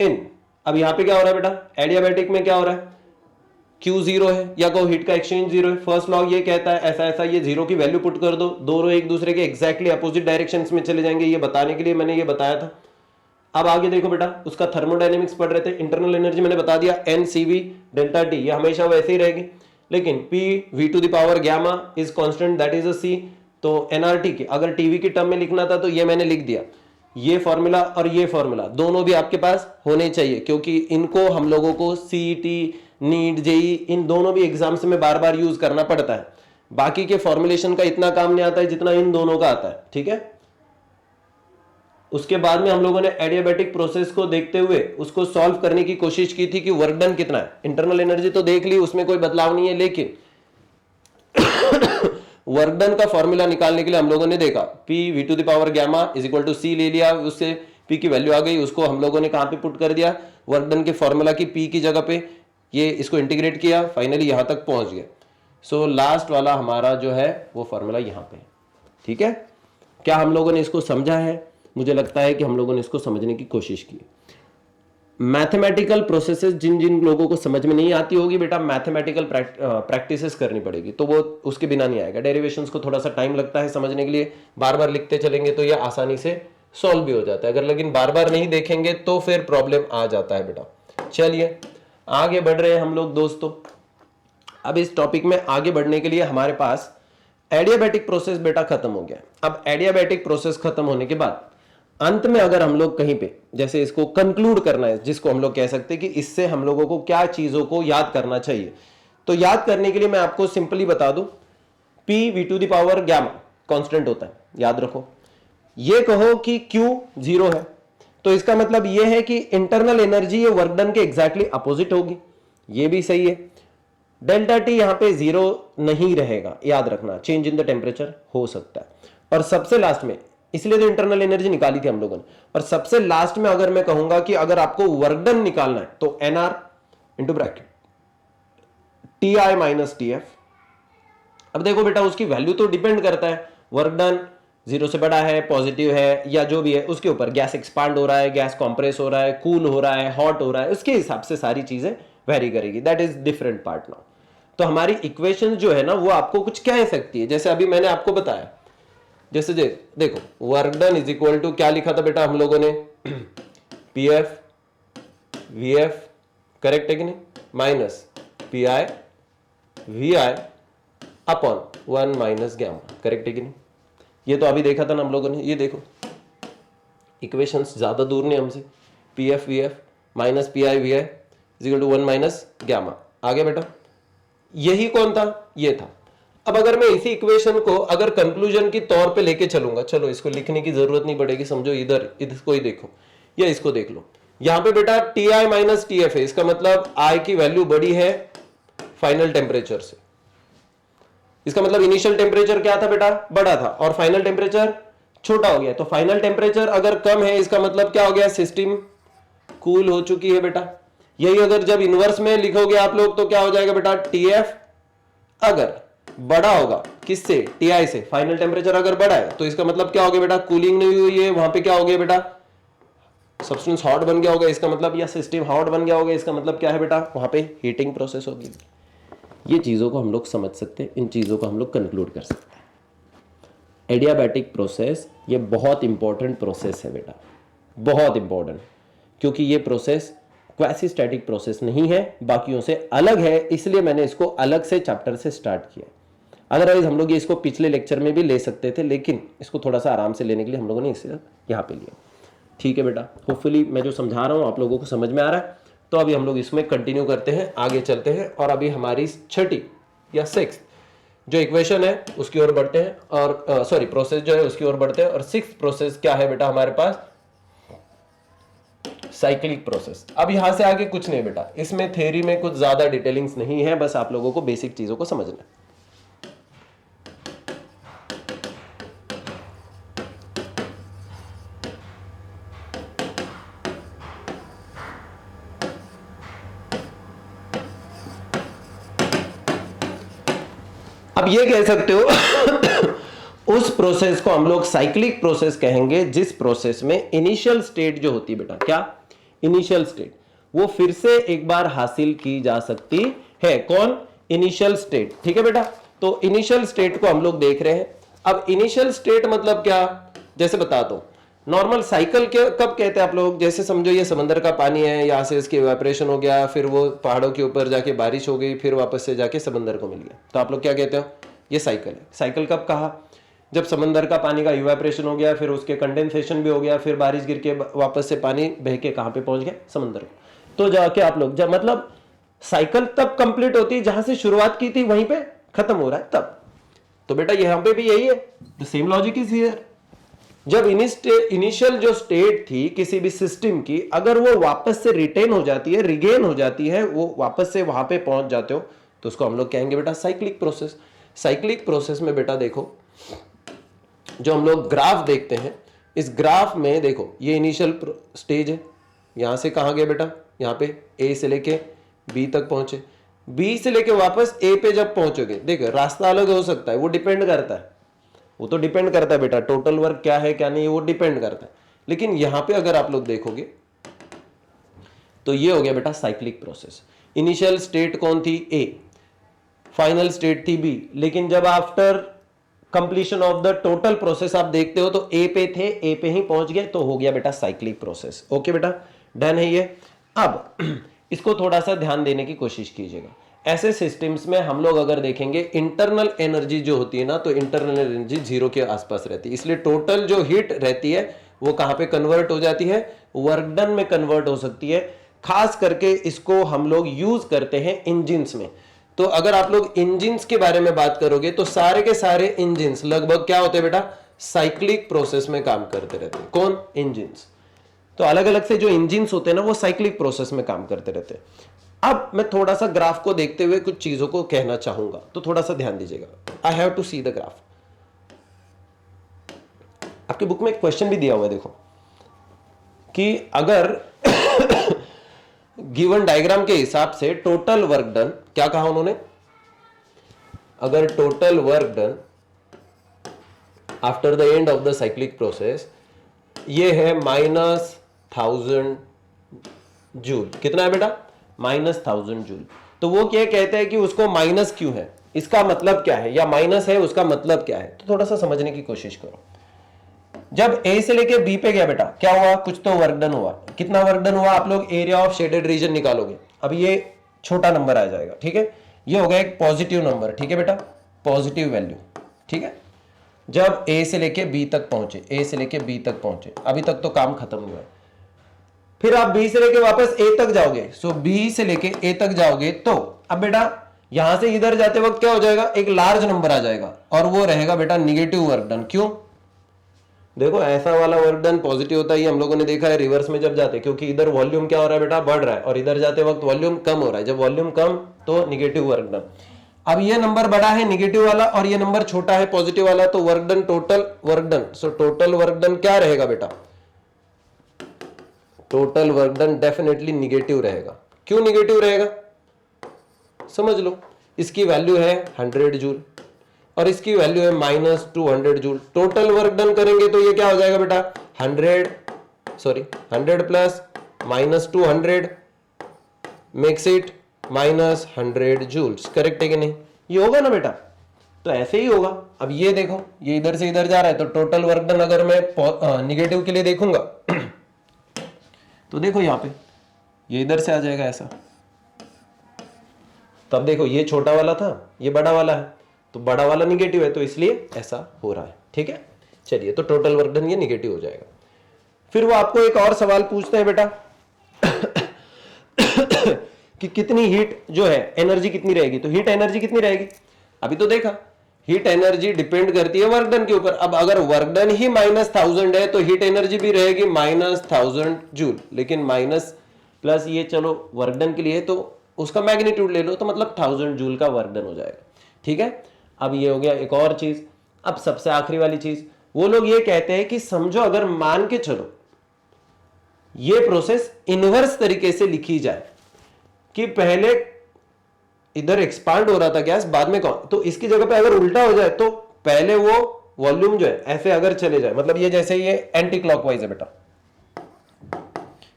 है। अब यहां पे क्या हो रहा है बेटा, एडियाबैटिक में क्या हो रहा है, Q जीरो है, या कहो हीट का एक्सचेंज जीरो है। फर्स्ट लॉ ये कहता है ऐसा ऐसा, ये जीरो की वैल्यू पुट कर दो, दोनों एक दूसरे के एक्जैक्टली अपोजिट डायरेक्शंस में चले जाएंगे। ये बताने के लिए मैंने ये बताया था। अब आगे देखो बेटा, उसका थर्मोडायनेमिक्स पढ़ रहे थे, इंटरनल एनर्जी मैंने बता दिया NCV डेल्टा T, ये हमेशा वैसे ही रहेगी। लेकिन P V to the power gamma is constant, that is a C। तो NRT की अगर TV की टर्म में लिखना था तो ये मैंने लिख दिया। ये फॉर्मूला और ये फॉर्मूला दोनों भी आपके पास होने चाहिए, क्योंकि इनको हम लोगों को CET, नीट, जेई, इन दोनों भी एग्जाम्स में बार बार यूज करना पड़ता है। बाकी के फॉर्मुलेशन का इतना काम नहीं आता है जितना इन दोनों का आता है, ठीक है। उसके बाद में हम लोगों ने एडियाबैटिक प्रोसेस को देखते हुए उसको सॉल्व करने की कोशिश की थी कि वर्क डन कितना है। इंटरनल एनर्जी तो देख ली, उसमें कोई बदलाव नहीं है, लेकिन वर्क डन का फॉर्मूला निकालने के लिए हम लोगों ने देखा P V to the power gamma is equal to C ले लिया, उससे P की वैल्यू आ गई, उसको हम लोगों ने कहां पे पुट कर दिया, वर्क डन के फॉर्मूला की P की जगह पे, ये इसको इंटीग्रेट किया, फाइनली यहां तक पहुंच गया। सो लास्ट वाला हमारा जो है वो फॉर्मूला यहां पे, ठीक है। क्या हम लोगों ने इसको समझा है? मुझे लगता है कि हम लोगों ने इसको समझने की कोशिश की। मैथमेटिकल प्रोसेसेस जिन जिन लोगों को समझ में नहीं आती होगी बेटा, मैथमेटिकल प्रैक्टिसेस करनी पड़ेगी, तो वो उसके बिना नहीं आएगा। डेरिवेशंस को थोड़ा सा टाइम लगता है समझने के लिए, बार बार लिखते चलेंगे तो ये आसानी से सॉल्व भी हो जाता है। अगर लेकिन बार बार नहीं देखेंगे तो फिर प्रॉब्लम आ जाता है बेटा। चलिए आगे बढ़ रहे हैं हम लोग दोस्तों। अब इस टॉपिक में आगे बढ़ने के लिए हमारे पास एडियाबैटिक प्रोसेस बेटा खत्म हो गया। अब एडियाबैटिक प्रोसेस खत्म होने के बाद अंत में अगर हम लोग कहीं पे जैसे इसको कंक्लूड करना है, जिसको हम लोग कह सकते हैं कि इससे हम लोगों को क्या चीजों को याद करना चाहिए, तो याद करने के लिए मैं आपको सिंपली बता दूं, P V to the power gamma constant होता है, याद रखो। ये कहो कि Q जीरो है, तो इसका मतलब ये है कि इंटरनल एनर्जी ये वर्क डन के एग्जैक्टली अपोजिट होगी, ये भी सही है। डेल्टा T यहां पे जीरो नहीं रहेगा, याद रखना, चेंज इन द टेम्परेचर हो सकता है। और सबसे लास्ट में, इसलिए तो इंटरनल एनर्जी निकाली थी हम लोगों ने, और सबसे लास्ट में अगर मैं कहूंगा कि अगर आपको वर्क डन निकालना है तो NR into bracket TI minus TF। अब देखो बेटा, उसकी वैल्यू तो डिपेंड करता है, वर्क डन जीरो से बड़ा है, पॉजिटिव है, या जो भी है उसके ऊपर, गैस एक्सपांड हो रहा है, गैस कॉम्प्रेस हो रहा है, कूल हो रहा है, हॉट हो रहा है, उसके हिसाब से सारी चीजें वेरी करेगी। That is different part now. तो हमारी इक्वेशन जो है ना वो आपको कुछ कह सकती है, जैसे अभी मैंने आपको बताया, जैसे देखो work done is equal to क्या लिखा था बेटा हम लोगों ने, PF VF, करेक्ट है कि नहीं, minus PI VI upon 1 minus gamma, correct है कि नहीं। ये तो अभी देखा था ना हम लोगों ने, ये देखो इक्वेशंस ज्यादा दूर नहीं हमसे, PF VF minus PI VI is equal to 1 minus gamma. आगे बेटा यही कौन था, ये था। अब अगर मैं इसी इक्वेशन को अगर कंक्लूजन की तौर पे लेके चलूंगा, चलो इसको लिखने की जरूरत नहीं पड़ेगी, समझो इधर इसको ही देखो या इसको देख लो। यहां पे बेटा TI माइनस TF है, इसका मतलब I की वैल्यू बड़ी है फाइनल टेम्परेचर से। इसका मतलब इनिशियल टेम्परेचर क्या था बेटा, बड़ा था, और फाइनल टेम्परेचर छोटा हो गया। तो फाइनल टेम्परेचर अगर कम है, इसका मतलब क्या हो गया, सिस्टम कूल हो चुकी है बेटा। यही अगर जब इनवर्स में लिखोगे आप लोग तो क्या हो जाएगा बेटा, TF अगर बड़ा होगा किससे, TI से, फाइनल टेम्परेचर अगर बड़ा है तो इसका मतलब क्या हो गया बेटा, कूलिंग नहीं हुई है, वहां पे क्या हो गया बेटा, सब्सटेंस हॉट बन गया होगा इसका मतलब, या सिस्टम हॉट बन गया होगा इसका मतलब क्या है बेटा, वहां पे हीटिंग प्रोसेस होगी। ये चीजों को हम लोग समझ सकते हैं, इन चीजों को हम लोग कंक्लूड कर सकते हैं। एडियाबैटिक प्रोसेस ये बहुत इंपॉर्टेंट प्रोसेस है बेटा, बहुत इंपॉर्टेंट, क्योंकि ये प्रोसेस क्वासी स्टैटिक प्रोसेस नहीं है, बाकियों से अलग है, इसलिए मैंने इसको अलग से चैप्टर से स्टार्ट किया। अदरवाइज हम लोग ये इसको पिछले लेक्चर में भी ले सकते थे, लेकिन इसको थोड़ा सा आराम से लेने के लिए हम लोगों ने इसे यहाँ पे लिया। ठीक है बेटा, होपफुली मैं जो समझा रहा हूँ आप लोगों को समझ में आ रहा है। तो अभी हम लोग इसमें कंटिन्यू करते हैं, आगे चलते हैं, और अभी हमारी छठी या सिक्स्थ जो इक्वेशन है उसकी ओर बढ़ते हैं, और सॉरी प्रोसेस जो है उसकी ओर बढ़ते हैं। और सिक्स्थ प्रोसेस क्या है बेटा हमारे पास, साइक्लिक प्रोसेस। अब यहां से आगे कुछ नहीं बेटा, इसमें थ्योरी में कुछ ज्यादा डिटेलिंग्स नहीं है, बस आप लोगों को बेसिक चीजों को समझना है। अब ये कह सकते हो उस प्रोसेस को हम लोग साइक्लिक प्रोसेस कहेंगे जिस प्रोसेस में इनिशियल स्टेट जो होती है बेटा, क्या इनिशियल स्टेट, वो फिर से एक बार हासिल की जा सकती है। कौन, इनिशियल स्टेट। ठीक है बेटा, तो इनिशियल स्टेट को हम लोग देख रहे हैं। अब इनिशियल स्टेट मतलब क्या, जैसे बता दो, नॉर्मल साइकिल कब कहते हैं आप लोग, जैसे समझो ये समंदर का पानी है, यहां से इसकी इवेपोरेशन हो गया, फिर वो पहाड़ों के ऊपर जाके बारिश हो गई, फिर वापस से जाके समंदर को मिल गया, तो आप लोग क्या कहते हो, ये साइकिल है। साइकिल कब कहा, जब समंदर का पानी का इवेपोरेशन हो गया, फिर उसके कंडेंसेशन भी हो गया, फिर बारिश गिर के वापस से पानी बह के कहां पे पहुंच गया, समंदर को। तो जाके आप लोग जब मतलब साइकिल तब कंप्लीट होती है जहां से शुरुआत की थी वहीं पे खत्म हो रहा है तब। तो बेटा यहां पे भी यही है, the same logic is here. जब इनिशियल जो स्टेट थी किसी भी सिस्टम की, अगर वो वापस से रिटेन हो जाती है, रिगेन हो जाती है, वो वापस से वहां पे पहुंच जाते हो, तो उसको हम लोग कहेंगे बेटा साइक्लिक प्रोसेस। साइक्लिक प्रोसेस में बेटा देखो, जो हम लोग ग्राफ देखते हैं, इस ग्राफ में देखो ये इनिशियल स्टेज है, यहां से कहां गए बेटा, यहां पे ए से लेके बी तक पहुंचे, बी से लेके वापस ए पे जब पहुंचोगे, देखो रास्ता अलग हो सकता है, वो डिपेंड करता है, वो तो डिपेंड करता है बेटा, टोटल वर्क क्या है क्या नहीं है वो डिपेंड करता है। लेकिन यहां पे अगर आप लोग देखोगे तो ये हो गया बेटा साइक्लिक प्रोसेस। इनिशियल स्टेट कौन थी, ए, फाइनल स्टेट थी बी, लेकिन जब after completion of the total process आप देखते हो तो ए पे थे, ए पे ही पहुंच गए, तो हो गया बेटा साइक्लिक प्रोसेस। ओके बेटा, डन है ये। अब इसको थोड़ा सा ध्यान देने की कोशिश कीजिएगा। ऐसे सिस्टम्स में हम लोग अगर देखेंगे इंटरनल एनर्जी जो होती है ना, तो इंटरनल एनर्जी 0 के आसपास रहती है, इसलिए टोटल जो हीट रहती है वो कहां पे कन्वर्ट हो जाती है, वर्क डन में कन्वर्ट हो सकती है। खास करके इसको हम लोग यूज करते हैं इंजिन्स में। तो अगर आप लोग इंजिन्स के बारे में बात करोगे तो सारे के सारे इंजिन्स लगभग क्या होते हैं बेटा, साइक्लिक प्रोसेस में काम करते रहते हैं। कौन, इंजिन्स। तो अलग अलग से जो इंजिन्स होते हैं ना वो साइक्लिक प्रोसेस में काम करते रहते हैं। अब मैं थोड़ा सा ग्राफ को देखते हुए कुछ चीजों को कहना चाहूंगा, तो थोड़ा सा ध्यान दीजिएगा। I have to see the graph. आपके बुक में एक क्वेश्चन भी दिया हुआ है, देखो कि अगर गिवन डायग्राम के हिसाब से टोटल वर्क डन, क्या कहा उन्होंने, अगर total work done after the end of the cyclic process ये है -1000 जूल। कितना है बेटा, -1000 जूल। तो वो क्या कहते हैं कि उसको माइनस क्यों है, इसका मतलब क्या है, या माइनस है उसका मतलब क्या है, तो थोड़ा सा समझने की कोशिश करो। जब ए से लेके बी पे गया बेटा, क्या हुआ, कुछ तो वर्क डन हुआ। कितना वर्क डन हुआ, आप लोग एरिया ऑफ शेडेड रीजन निकालोगे। अब ये छोटा नंबर आ जाएगा, ठीक है, ये हो गया एक पॉजिटिव नंबर, ठीक है बेटा, पॉजिटिव वैल्यू, ठीक है। जब ए से लेके बी तक पहुंचे, ए से लेके बी तक पहुंचे, अभी तक तो काम खत्म हुआ है, फिर आप बी से लेके वापस ए तक जाओगे, सो बी से लेके ए तक जाओगे, तो अब बेटा यहां से इधर जाते वक्त क्या हो जाएगा, एक लार्ज नंबर आ जाएगा, और वो रहेगा बेटा निगेटिव वर्क डन। क्यों, देखो ऐसा वाला वर्क डन पॉजिटिव होता है, ये हम लोगों ने देखा है रिवर्स में जब जाते, क्योंकि इधर वॉल्यूम क्या हो रहा है बेटा, बढ़ रहा है, और इधर जाते वक्त वॉल्यूम कम हो रहा है। जब वॉल्यूम कम तो निगेटिव वर्क डन। अब ये नंबर बड़ा है निगेटिव वाला, और ये नंबर छोटा है पॉजिटिव वाला, तो work done, total work done, सो टोटल वर्क डन क्या रहेगा बेटा, total work done definitely negative रहेगा। क्यों निगेटिव रहेगा, समझ लो, इसकी वैल्यू है 100 जूल और इसकी वैल्यू है -200 जूल। टोटल वर्क डन करेंगे तो ये क्या हो जाएगा बेटा, 100 sorry 100 plus -200 makes it -100 joules, correct है कि नहीं? ये होगा ना बेटा, तो ऐसे ही होगा। अब ये देखो, ये इधर से इधर जा रहा है, तो टोटल वर्क डन अगर मैं निगेटिव के लिए देखूंगा तो देखो यहां पे ये इधर से आ जाएगा ऐसा। तब देखो ये छोटा वाला था, ये बड़ा वाला है, तो बड़ा वाला निगेटिव है, तो इसलिए ऐसा हो रहा है। ठीक है, चलिए, तो टोटल वर्क डन ये निगेटिव हो जाएगा। फिर वो आपको एक और सवाल पूछते हैं बेटा कि कितनी हीट जो है, एनर्जी कितनी रहेगी? तो हीट एनर्जी कितनी रहेगी? अभी तो देखा, हीट एनर्जी डिपेंड करती है वर्क डन के ऊपर। अब अगर वर्क डन ही -1000 है तो हीट एनर्जी भी रहेगी -1000 जूल, लेकिन माइनस प्लस ये चलो वर्क डन के लिए तो उसका मैग्नीट्यूड ले लो, तो मतलब 1000 जूल का वर्क डन हो जाएगा। ठीक है, अब ये हो गया एक और चीज। अब सबसे आखिरी वाली चीज, वो लोग ये कहते हैं कि समझो अगर मान के चलो ये प्रोसेस इनवर्स तरीके से लिखी जाए कि पहले इधर एक्सपांड हो रहा था गैस, बाद में कौन, तो इसकी जगह पे अगर उल्टा हो जाए तो पहले वो वॉल्यूम जो है ऐसे अगर चले जाए, मतलब ये जैसे ये एंटी क्लॉकवाइज है बेटा,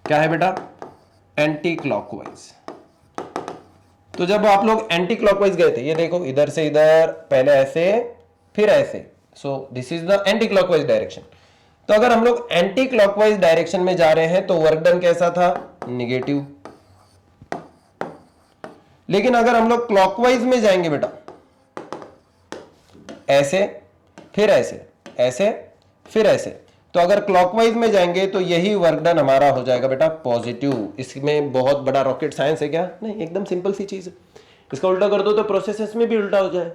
क्या है बेटा? Anti clockwise. तो जब आप लोग एंटी क्लॉकवाइज गए थे, ये देखो इधर से इधर, पहले ऐसे फिर ऐसे, so this is the anti clockwise direction. तो अगर हम लोग एंटी क्लॉकवाइज डायरेक्शन में जा रहे हैं तो वर्क डन कैसा था? निगेटिव। लेकिन अगर हम लोग क्लॉकवाइज में जाएंगे बेटा, ऐसे फिर ऐसे, ऐसे फिर ऐसे, तो अगर क्लॉकवाइज में जाएंगे तो यही वर्क डन हमारा हो जाएगा बेटा पॉजिटिव। इसमें बहुत बड़ा रॉकेट साइंस है क्या? नहीं, एकदम सिंपल सी चीज है। इसका उल्टा कर दो तो प्रोसेसेस में भी उल्टा हो जाए,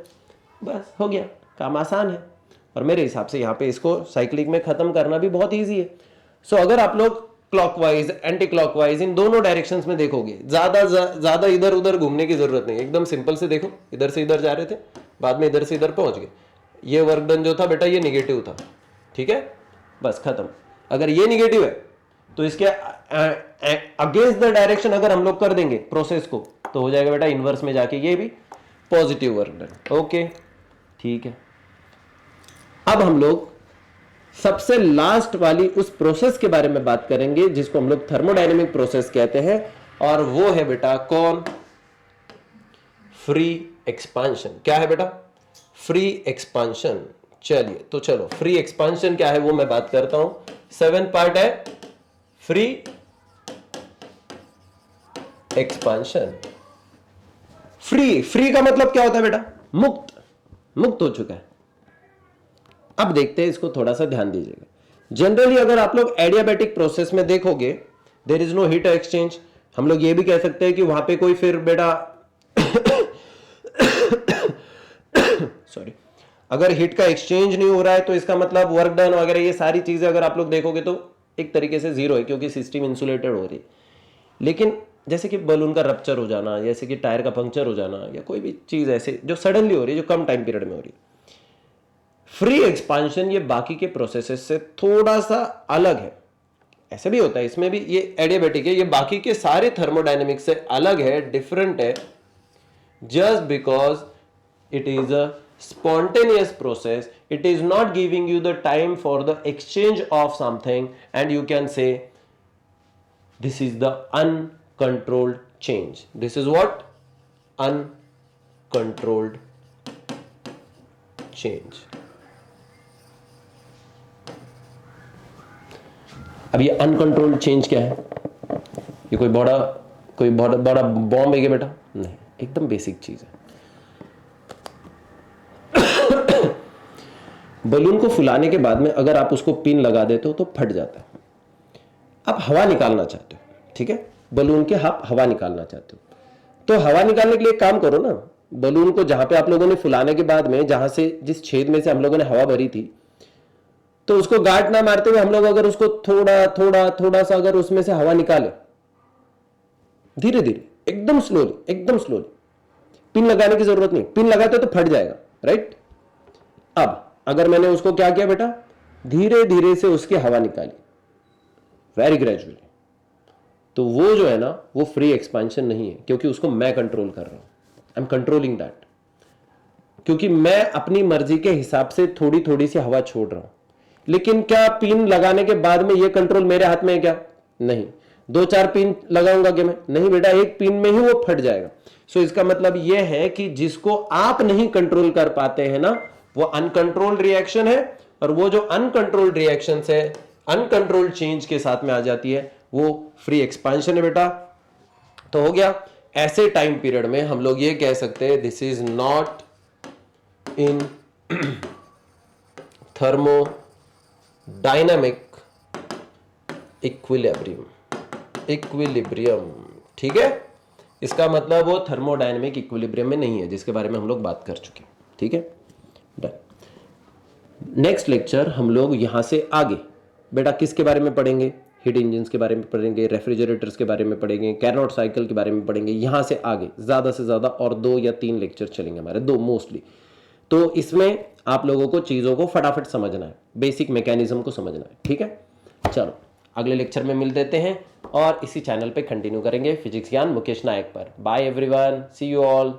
बस हो गया, काम आसान है। और मेरे हिसाब से यहाँ पे इसको साइक्लिक में खत्म करना भी बहुत ईजी है। सो अगर आप लोग क्लॉकवाइज एंटी क्लॉकवाइज इन दोनों डायरेक्शंस में देखोगे, ज्यादा इधर उधर घूमने की जरूरत नहीं, एकदम सिंपल से देखो, इधर से इधर जा रहे थे, बाद में इधर से इधर पहुंच गए, ये वर्क डन जो था बेटा ये निगेटिव था। ठीक है, बस खत्म। अगर ये निगेटिव है तो इसके अगेंस्ट द डायरेक्शन अगर हम लोग कर देंगे प्रोसेस को, तो हो जाएगा बेटा इनवर्स में जाके ये भी पॉजिटिव वर्क डन। ओके, ठीक है। अब हम लोग सबसे लास्ट वाली उस प्रोसेस के बारे में बात करेंगे जिसको हम लोग थर्मोडायनेमिक प्रोसेस कहते हैं, और वो है बेटा कौन? Free expansion. क्या है बेटा? Free expansion. चलिए, तो चलो फ्री एक्सपांशन क्या है वो मैं बात करता हूं। 7th पार्ट है फ्री एक्सपांशन। फ्री का मतलब क्या होता है बेटा? मुक्त, मुक्त हो चुका है। अब देखते हैं इसको, थोड़ा सा ध्यान दीजिएगा। जनरली अगर आप लोग एडियाबैटिक प्रोसेस में देखोगे, there is no heat exchange. हम लोग ये भी कह सकते हैं कि वहां पे कोई फिर बेटा सॉरी, अगर हीट का एक्सचेंज नहीं हो रहा है तो इसका मतलब वर्क डन वगैरह ये सारी चीजें अगर आप लोग देखोगे तो एक तरीके से जीरो है, क्योंकि सिस्टम इंसुलेटेड हो रही है। लेकिन जैसे कि बलून का रप्चर हो जाना, जैसे कि टायर का पंक्चर हो जाना, या कोई भी चीज ऐसे जो सडनली हो रही है, जो कम टाइम पीरियड में हो रही है, फ्री एक्सपांशन ये बाकी के प्रोसेसेस से थोड़ा सा अलग है। ऐसे भी होता है, इसमें भी ये एडियाबैटिक है, ये बाकी के सारे थर्मोडायनेमिक्स से अलग है, डिफरेंट है, just because it is a spontaneous process. It is not giving you the time for the exchange of something, and you can say this is the uncontrolled change. This is what? Uncontrolled change. अब ये uncontrolled change क्या है? ये कोई बड़ा bomb है क्या बेटा? नहीं, एकदम बेसिक चीज है। बलून को फुलाने के बाद में अगर आप उसको पिन लगा देते हो तो फट जाता है। आप हवा निकालना चाहते हो, ठीक है, बलून के आप हवा निकालना चाहते हो, तो हवा निकालने के लिए काम करो ना, बलून को जहां पे आप लोगों ने फुलाने के बाद में, जहां से जिस छेद में से हम लोगों ने हवा भरी थी, तो उसको गांठ ना मारते हुए हम लोग अगर उसको थोड़ा सा अगर उसमें से हवा निकाले, धीरे धीरे, एकदम स्लोली, पिन लगाने की जरूरत नहीं, पिन लगाते तो फट जाएगा, राइट। अब अगर मैंने उसको क्या किया बेटा, धीरे धीरे से उसकी हवा निकाली, वेरी ग्रेजुअली, तो वो जो है ना वो फ्री एक्सपेंशन नहीं है, क्योंकि उसको मैं कंट्रोल कर रहा हूं, आई एम कंट्रोलिंग दैट, क्योंकि मैं अपनी मर्जी के हिसाब से थोड़ी थोड़ी सी हवा छोड़ रहा हूं। लेकिन क्या पिन लगाने के बाद में ये कंट्रोल मेरे हाथ में है क्या? नहीं। 2-4 पिन लगाऊंगा क्या मैं? नहीं बेटा, एक पिन में ही वो फट जाएगा। सो इसका मतलब ये है कि जिसको आप नहीं कंट्रोल कर पाते हैं ना, वो अनकंट्रोल्ड रिएक्शन है, और वो जो अनकंट्रोल्ड रिएक्शन है, अनकंट्रोल्ड चेंज के साथ में आ जाती है, वो फ्री एक्सपांशन है बेटा। तो हो गया। ऐसे टाइम पीरियड में हम लोग ये कह सकते हैं this is not in thermodynamic equilibrium. ठीक है, इसका मतलब वो थर्मोडायनामिक इक्विलिब्रियम में नहीं है, जिसके बारे में हम लोग बात कर चुके हैं। ठीक है, डन। नेक्स्ट लेक्चर हम लोग यहां से आगे बेटा किसके बारे में पढ़ेंगे? हीट इंजन्स के बारे में पढ़ेंगे, रेफ्रिजरेटर्स के बारे में पढ़ेंगे, कैरनोट साइकिल के बारे में पढ़ेंगे। यहां से आगे ज्यादा से ज्यादा और 2 या 3 लेक्चर चलेंगे हमारे, 2 मोस्टली। तो इसमें आप लोगों को चीजों को फटाफट समझना है, बेसिक मैकेनिज्म को समझना है। ठीक है, चलो अगले लेक्चर में मिल देते हैं और इसी चैनल पे कंटिन्यू करेंगे फिजिक्स ज्ञान मुकेश नायक पर। Bye everyone, see you all.